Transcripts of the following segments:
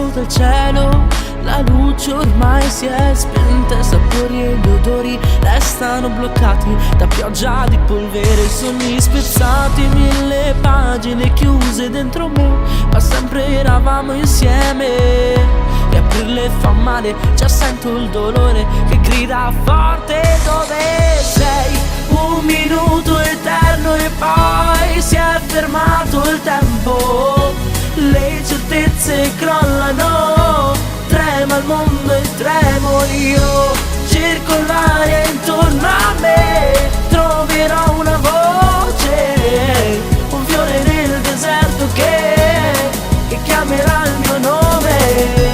sotto il cielo, la luce ormai si è spenta, i sapori e gli odori restano bloccati da pioggia di polvere, sogni spezzati, 1000 pagine chiuse dentro me, ma sempre eravamo insieme. E aprirle fa male, già sento il dolore che grida forte: dove sei? Un minuto eterno e poi si è fermato il tempo, le certezze crollano, trema il mondo e tremo io, cerco l'aria intorno a me, troverò una voce, un fiore nel deserto che chiamerà il mio nome.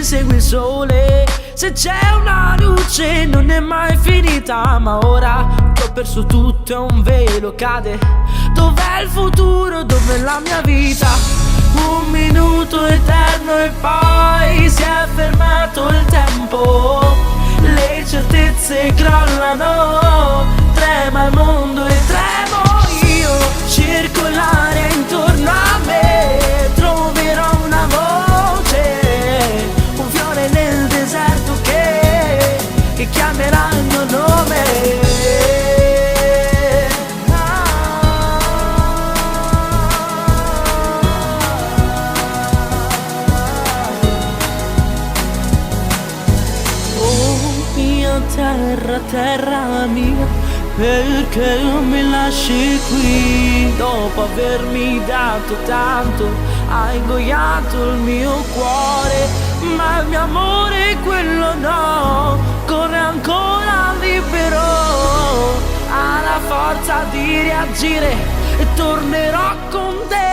Segui il sole, se c'è una luce non è mai finita, ma ora che ho perso tutto e un velo cade. Dov'è il futuro? Dov'è la mia vita? Un minuto eterno e poi si è fermato il tempo, le certezze crollano, trema il mondo e tremo io, cerco l'aria intorno a me, troverò una voce, nel deserto che chiamerà il mio nome. Oh mia terra, terra mia, perché mi lasci qui? Dopo avermi dato tanto, hai ingoiato il mio cuore, ma il mio amore quello no, corre ancora libero, ha la forza di reagire e tornerò con te.